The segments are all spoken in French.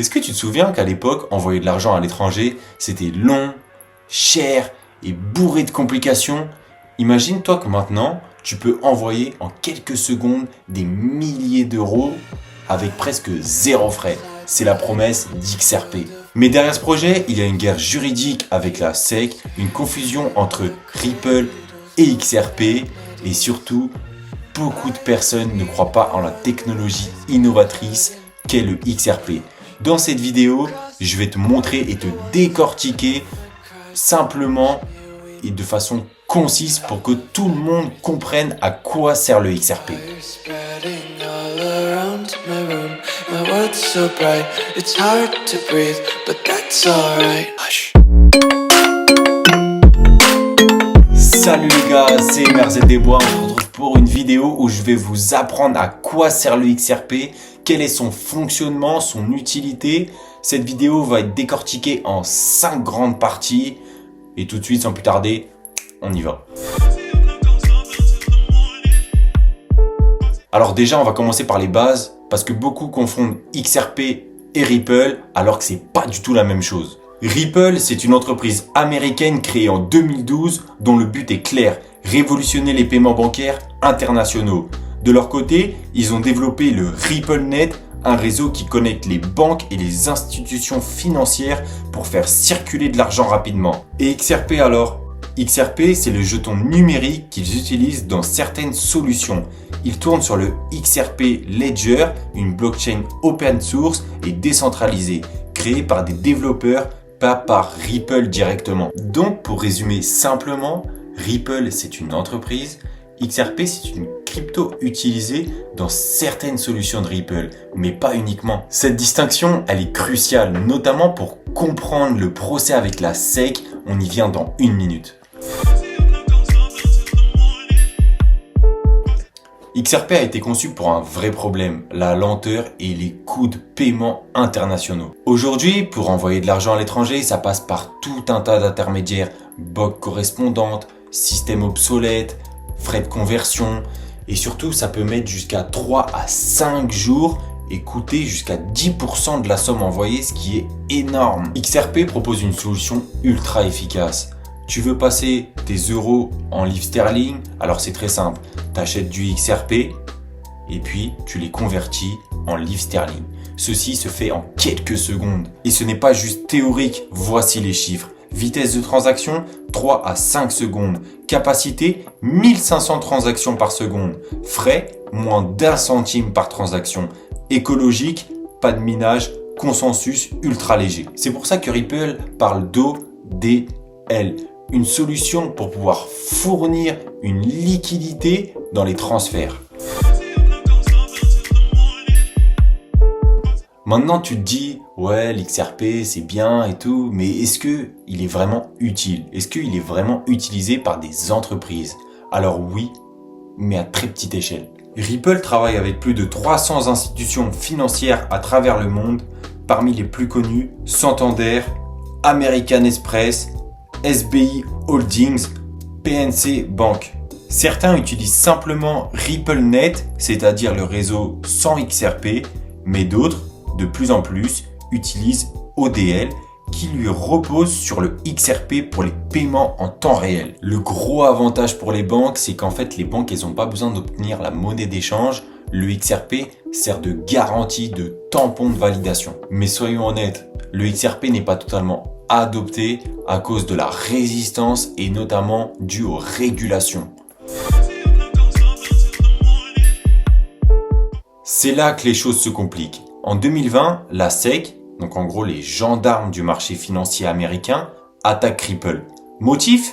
Est-ce que tu te souviens qu'à l'époque, envoyer de l'argent à l'étranger, c'était long, cher et bourré de complications? Imagine-toi que maintenant, tu peux envoyer en quelques secondes des milliers d'euros avec presque zéro frais. C'est la promesse d'XRP. Mais derrière ce projet, il y a une guerre juridique avec la SEC, une confusion entre Ripple et XRP et surtout, beaucoup de personnes ne croient pas en la technologie innovatrice qu'est le XRP. Dans cette vidéo, je vais te montrer et te décortiquer simplement et de façon concise pour que tout le monde comprenne à quoi sert le XRP. Salut les gars, c'est MRZ Desbois, on se retrouve pour une vidéo où je vais vous apprendre à quoi sert le XRP, quel est son fonctionnement, son utilité. Cette vidéo va être décortiquée en 5 grandes parties et tout de suite sans plus tarder, on y va. Alors déjà, on va commencer par les bases parce que beaucoup confondent XRP et Ripple alors que c'est pas du tout la même chose. Ripple, c'est une entreprise américaine créée en 2012 dont le but est clair, révolutionner les paiements bancaires internationaux. De leur côté, ils ont développé le RippleNet, un réseau qui connecte les banques et les institutions financières pour faire circuler de l'argent rapidement. Et XRP alors? XRP, c'est le jeton numérique qu'ils utilisent dans certaines solutions. Il tourne sur le XRP Ledger, une blockchain open source et décentralisée, créée par des développeurs, pas par Ripple directement. Donc, pour résumer simplement, Ripple, c'est une entreprise, XRP, c'est une crypto utilisée dans certaines solutions de Ripple, mais pas uniquement. Cette distinction, elle est cruciale, notamment pour comprendre le procès avec la SEC. On y vient dans une minute. XRP a été conçu pour un vrai problème, la lenteur et les coûts de paiement internationaux. Aujourd'hui, pour envoyer de l'argent à l'étranger, ça passe par tout un tas d'intermédiaires, banques correspondantes, systèmes obsolètes, frais de conversion et surtout ça peut mettre jusqu'à 3 à 5 jours et coûter jusqu'à 10% de la somme envoyée, ce qui est énorme. XRP propose une solution ultra efficace. Tu veux passer tes euros en livres sterling? Alors c'est très simple. Tu achètes du XRP et puis tu les convertis en livres sterling. Ceci se fait en quelques secondes. Et ce n'est pas juste théorique. Voici les chiffres. Vitesse de transaction, 3 à 5 secondes. Capacité, 1500 transactions par seconde. Frais, moins d'1 centime par transaction. Écologique, pas de minage. Consensus ultra léger. C'est pour ça que Ripple parle d'ODL. Une solution pour pouvoir fournir une liquidité dans les transferts. Maintenant tu te dis, ouais l'XRP c'est bien et tout, mais est-ce qu'il est vraiment utile? Est-ce qu'il est vraiment utilisé par des entreprises? Alors oui, mais à très petite échelle. Ripple travaille avec plus de 300 institutions financières à travers le monde, parmi les plus connues, Santander, American Express, SBI Holdings, PNC Bank. Certains utilisent simplement RippleNet, c'est-à-dire le réseau sans XRP, mais d'autres, de plus en plus, utilisent ODL qui lui repose sur le XRP pour les paiements en temps réel. Le gros avantage pour les banques, c'est qu'en fait les banques elles n'ont pas besoin d'obtenir la monnaie d'échange. Le XRP sert de garantie, de tampon de validation. Mais soyons honnêtes, le XRP n'est pas totalement adopté à cause de la résistance et notamment dû aux régulations. C'est là que les choses se compliquent. En 2020, la SEC, donc en gros les gendarmes du marché financier américain, attaquent Ripple. Motif ?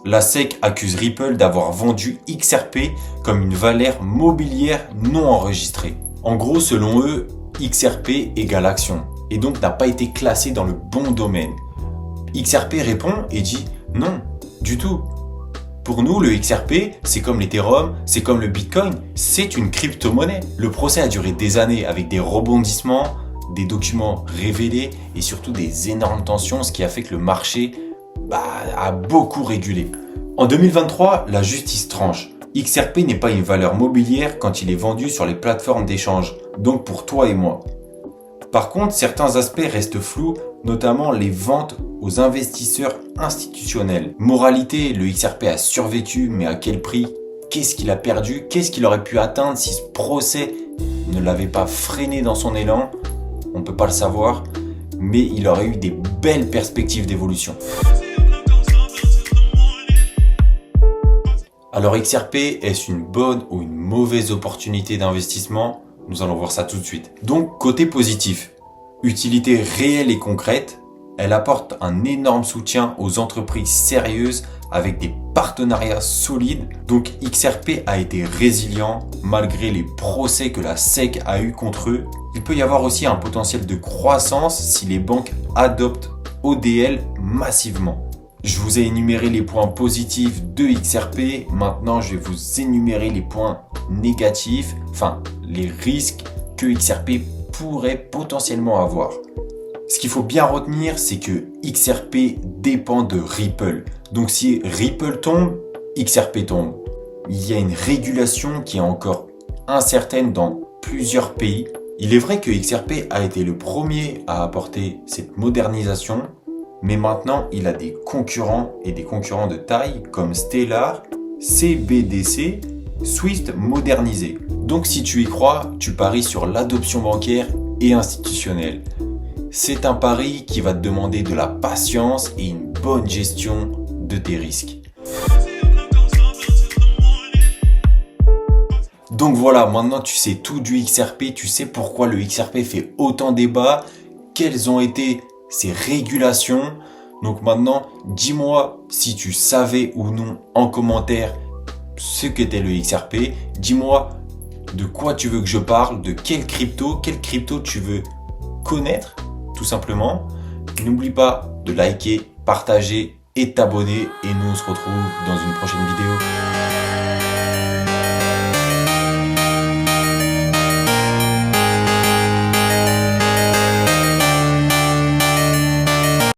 La SEC accuse Ripple d'avoir vendu XRP comme une valeur mobilière non enregistrée. En gros, selon eux, XRP égale action et donc n'a pas été classé dans le bon domaine. XRP répond et dit non, du tout. Pour nous, le XRP, c'est comme l'Ethereum, c'est comme le Bitcoin, c'est une crypto-monnaie. Le procès a duré des années avec des rebondissements, des documents révélés et surtout des énormes tensions, ce qui a fait que le marché a beaucoup régulé. En 2023, la justice tranche. XRP n'est pas une valeur mobilière quand il est vendu sur les plateformes d'échange, donc pour toi et moi. Par contre, certains aspects restent flous, notamment les ventes aux investisseurs institutionnels. Moralité, le XRP a survécu, mais à quel prix? Qu'est-ce qu'il a perdu? Qu'est-ce qu'il aurait pu atteindre si ce procès ne l'avait pas freiné dans son élan? On ne peut pas le savoir, mais il aurait eu des belles perspectives d'évolution. Alors XRP, est-ce une bonne ou une mauvaise opportunité d'investissement? Nous allons voir ça tout de suite. Donc côté positif, utilité réelle et concrète, elle apporte un énorme soutien aux entreprises sérieuses avec des partenariats solides. Donc XRP a été résilient malgré les procès que la SEC a eu contre eux. Il peut y avoir aussi un potentiel de croissance si les banques adoptent ODL massivement. Je vous ai énuméré les points positifs de XRP. Maintenant, je vais vous énumérer les points négatifs, enfin les risques que XRP pourrait potentiellement avoir. Ce qu'il faut bien retenir, c'est que XRP dépend de Ripple. Donc si Ripple tombe, XRP tombe. Il y a une régulation qui est encore incertaine dans plusieurs pays. Il est vrai que XRP a été le premier à apporter cette modernisation, mais maintenant il a des concurrents et des concurrents de taille comme Stellar, CBDC, Swift modernisé. Donc si tu y crois, tu paries sur l'adoption bancaire et institutionnelle. C'est un pari qui va te demander de la patience et une bonne gestion de tes risques. Donc voilà, maintenant tu sais tout du XRP, tu sais pourquoi le XRP fait autant débat, quelles ont été ses régulations. Donc maintenant, dis-moi si tu savais ou non en commentaire ce qu'était le XRP. Dis-moi de quoi tu veux que je parle, de quelle crypto tu veux connaître, tout simplement. N'oublie pas de liker, partager et t'abonner. Et nous on se retrouve dans une prochaine vidéo.